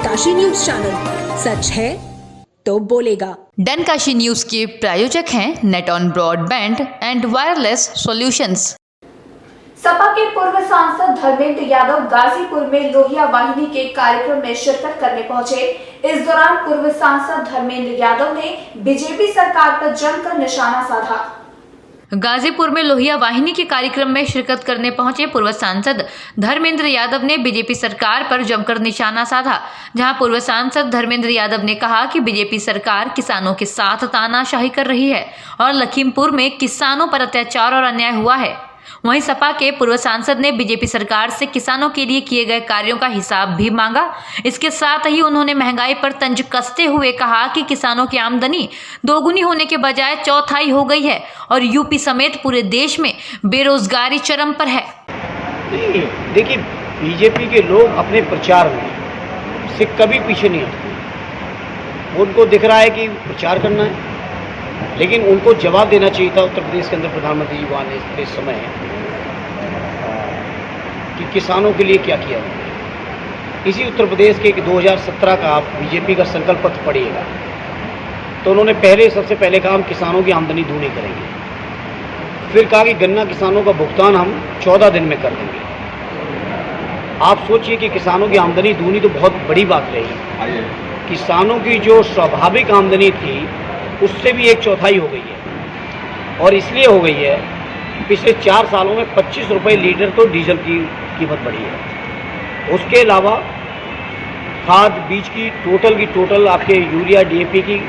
डनकाशी news channel, सच है तो बोलेगा। डनकाशी न्यूज के प्रायोजक हैं net on broadband and wireless solutions. Sapa के पूर्व सांसद धर्मेंद्र यादव गाजीपुर में लोहिया वाहिनी के कार्यक्रम में शिरकत करने पहुंचे। इस दौरान पूर्व सांसद धर्मेंद्र यादव ने बीजेपी सरकार पर जमकर निशाना साधा। गाजीपुर में लोहिया वाहिनी के कार्यक्रम में शिरकत करने पहुंचे पूर्व सांसद धर्मेंद्र यादव ने बीजेपी सरकार पर जमकर निशाना साधा, जहां पूर्व सांसद धर्मेंद्र यादव ने कहा कि बीजेपी सरकार किसानों के साथ तानाशाही कर रही है और लखीमपुर में किसानों पर अत्याचार और अन्याय हुआ है। वहीं सपा के पूर्व सांसद ने बीजेपी सरकार से किसानों के लिए किए गए कार्यों का हिसाब भी मांगा। इसके साथ ही उन्होंने महंगाई पर तंज कसते हुए कहा कि किसानों की आमदनी दोगुनी होने के बजाय चौथाई हो गई है और यूपी समेत पूरे देश में बेरोजगारी चरम पर है। देखिए, बीजेपी के लोग अपने प्रचार में से कभी पीछे नहीं हटते। उनको दिख रहा है कि प्रचार करना है, लेकिन उनको जवाब देना चाहिए था उत्तर प्रदेश के अंदर प्रधानमंत्री जी वहाँ ने इस समय कि किसानों के लिए क्या किया उन्होंने। इसी उत्तर प्रदेश के 2017 का आप बीजेपी का संकल्प पत्र पढ़िएगा तो उन्होंने सबसे पहले कहा हम किसानों की आमदनी दूनी करेंगे। फिर कहा कि गन्ना किसानों का भुगतान हम 14 दिन में कर देंगे। आप सोचिए कि किसानों की आमदनी दूनी तो बहुत बड़ी बात रही। किसानों की जो स्वाभाविक आमदनी थी उससे भी 1/4 हो गई है, और इसलिए हो गई है पिछले 4 सालों में 25 रुपये लीटर तो डीजल की कीमत बढ़ी है। उसके अलावा खाद बीज की टोटल आपके यूरिया डीएपी की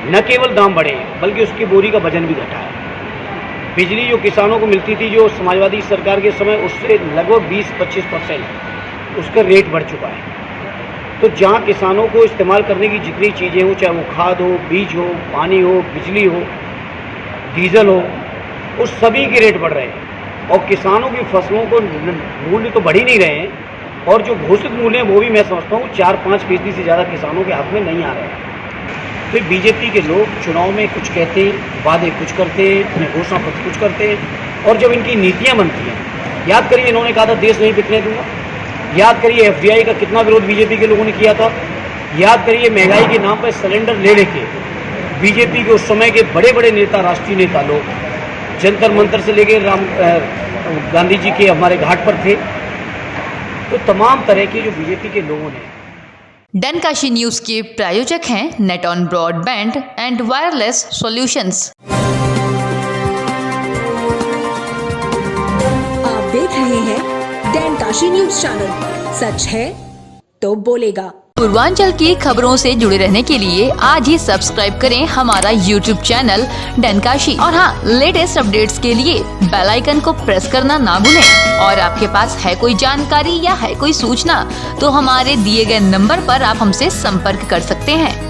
न केवल दाम बढ़े बल्कि उसकी बोरी का वजन भी घटा है। बिजली जो किसानों को मिलती थी जो समाजवादी सरकार के समय, उससे लगभग 20-25% उसका रेट बढ़ चुका है। तो जहाँ किसानों को इस्तेमाल करने की जितनी चीज़ें हों, चाहे वो खाद हो, बीज हो, पानी हो, बिजली हो, डीजल हो, उस सभी के रेट बढ़ रहे हैं और किसानों की फसलों को मूल्य तो बढ़ ही नहीं रहे हैं, और जो घोषित मूल्य हैं वो भी मैं समझता हूँ 4-5% से ज़्यादा किसानों के हाथ में नहीं आ रहे हैं। फिर बीजेपी के लोग चुनाव में कुछ कहते हैं, वादे कुछ करते हैं, अपने घोषणा पत्र कुछ करते हैं, और जब इनकी नीतियाँ बनती हैं, याद करिए इन्होंने कहा था देश नहीं बिकने दूंगा। याद करिए एफडीआई का कितना विरोध बीजेपी के लोगों ने किया था। याद करिए महंगाई के नाम पर सिलेंडर ले लेके बीजेपी के उस समय के बड़े बड़े नेता, राष्ट्रीय नेता लोग जंतर मंतर से लेके गांधी जी के हमारे घाट पर थे। तो तमाम तरह के जो बीजेपी के लोगों ने। डनकाशी न्यूज के प्रायोजक हैं net on broadband and wireless solutions. आप देख रहे हैं डनकाशी न्यूज चैनल, सच है तो बोलेगा। पूर्वांचल की खबरों से जुड़े रहने के लिए आज ही सब्सक्राइब करें हमारा YouTube चैनल डनकाशी, और हाँ, लेटेस्ट अपडेट्स के लिए बेल आइकन को प्रेस करना ना भूलें। और आपके पास है कोई जानकारी या है कोई सूचना तो हमारे दिए गए नंबर पर आप हमसे संपर्क कर सकते हैं।